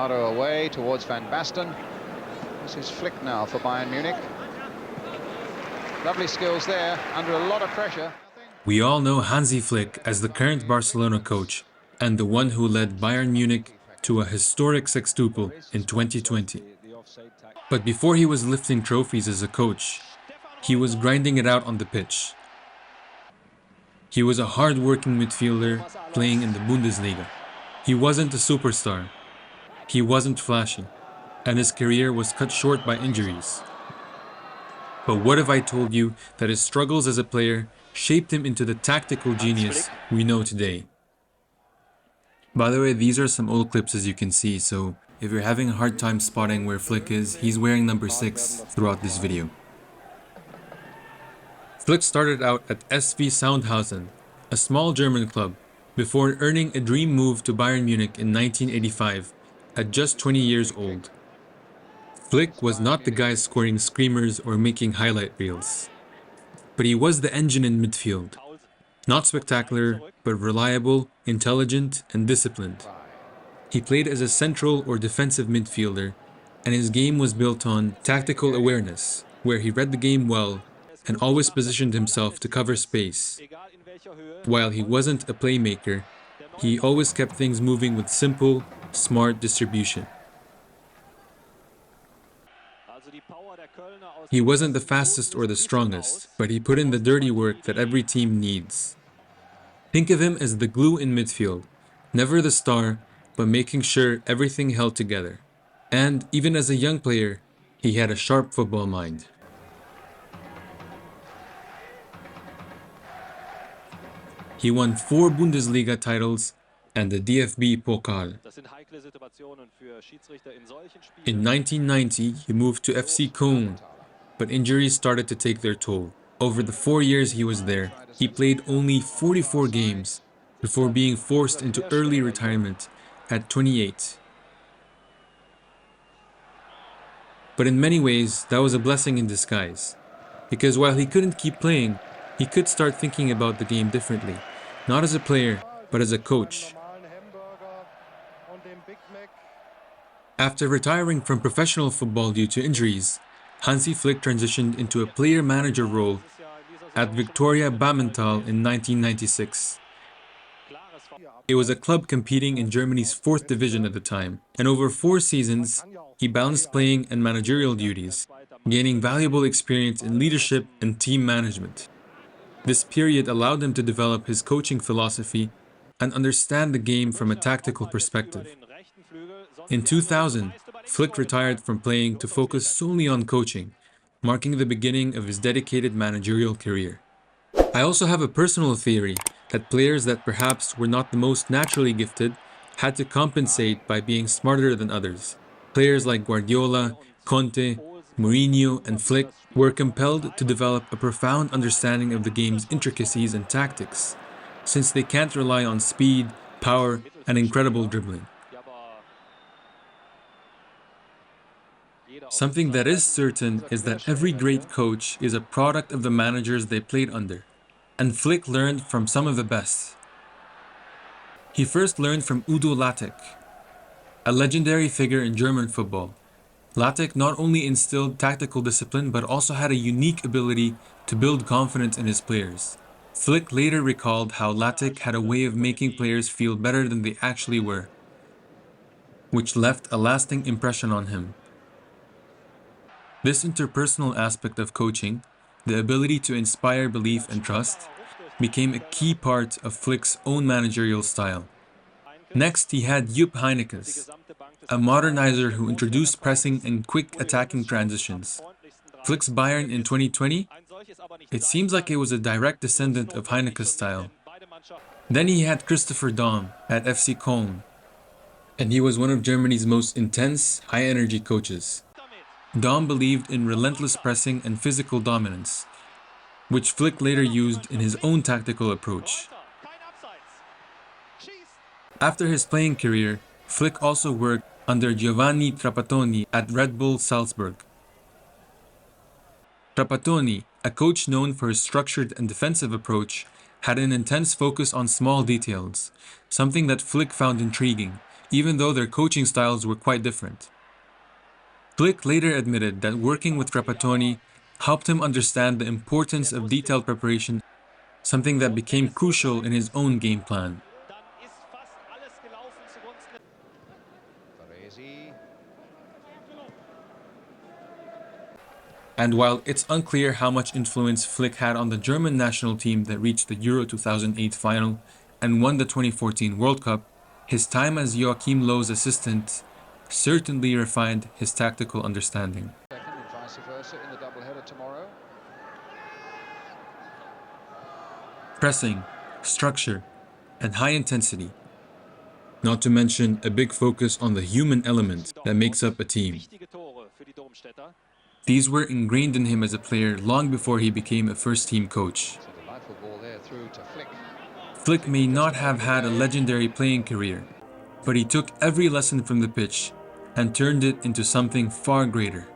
Bernardo away towards Van Basten. This is Flick now for Bayern Munich. Lovely skills there, under a lot of pressure. We all know Hansi Flick as the current Barcelona coach and the one who led Bayern Munich to a historic sextuple in 2020. But before he was lifting trophies as a coach, he was grinding it out on the pitch. He was a hard-working midfielder playing in the Bundesliga. He wasn't a superstar. He wasn't flashy, and his career was cut short by injuries. But what if I told you that his struggles as a player shaped him into the tactical genius we know today? By the way, these are some old clips as you can see, so if you're having a hard time spotting where Flick is, he's wearing number 6 throughout this video. Flick started out at SV Sandhausen, a small German club, before earning a dream move to Bayern Munich in 1985, at just 20 years old. Flick was not the guy scoring screamers or making highlight reels, but he was the engine in midfield. Not spectacular, but reliable, intelligent, and disciplined. He played as a central or defensive midfielder, and his game was built on tactical awareness, where he read the game well and always positioned himself to cover space. While he wasn't a playmaker, he always kept things moving with simple, smart distribution. He wasn't the fastest or the strongest, but he put in the dirty work that every team needs. Think of him as the glue in midfield, never the star, but making sure everything held together. And even as a young player, he had a sharp football mind. He won 4 Bundesliga titles and the DFB Pokal. In 1990, he moved to FC Köln, but injuries started to take their toll. Over the 4 years he was there, he played only 44 games before being forced into early retirement at 28. But in many ways, that was a blessing in disguise, because while he couldn't keep playing, he could start thinking about the game differently, not as a player, but as a coach. After retiring from professional football due to injuries, Hansi Flick transitioned into a player-manager role at Viktoria Bammental in 1996. It was a club competing in Germany's 4th division at the time, and over 4 seasons, he balanced playing and managerial duties, gaining valuable experience in leadership and team management. This period allowed him to develop his coaching philosophy and understand the game from a tactical perspective. In 2000, Flick retired from playing to focus solely on coaching, marking the beginning of his dedicated managerial career. I also have a personal theory that players that perhaps were not the most naturally gifted had to compensate by being smarter than others. Players like Guardiola, Conte, Mourinho, and Flick were compelled to develop a profound understanding of the game's intricacies and tactics, since they can't rely on speed, power, and incredible dribbling. Something that is certain is that every great coach is a product of the managers they played under, and Flick learned from some of the best. He first learned from Udo Lattek, a legendary figure in German football. Lattek not only instilled tactical discipline but also had a unique ability to build confidence in his players. Flick later recalled how Lattek had a way of making players feel better than they actually were, which left a lasting impression on him. This interpersonal aspect of coaching, the ability to inspire belief and trust, became a key part of Flick's own managerial style. Next, he had Jupp Heynckes, a modernizer who introduced pressing and quick attacking transitions. Flick's Bayern in 2020? It seems like it was a direct descendant of Heynckes' style. Then he had Christopher Daum at FC Köln, and he was one of Germany's most intense, high-energy coaches. Daum believed in relentless pressing and physical dominance, which Flick later used in his own tactical approach. After his playing career, Flick also worked under Giovanni Trapattoni at Red Bull Salzburg. Trapattoni, a coach known for his structured and defensive approach, had an intense focus on small details, something that Flick found intriguing, even though their coaching styles were quite different. Flick later admitted that working with Trapattoni helped him understand the importance of detailed preparation, something that became crucial in his own game plan. Baresi. And while it's unclear how much influence Flick had on the German national team that reached the Euro 2008 final and won the 2014 World Cup, his time as Joachim Löw's assistant certainly refined his tactical understanding. Second and vice versa in the doubleheader tomorrow. Pressing, structure, and high intensity. Not to mention a big focus on the human element that makes up a team. These were ingrained in him as a player long before he became a first-team coach. So delightful ball there through to Flick. Flick may not have had a legendary playing career, but he took every lesson from the pitch and turned it into something far greater.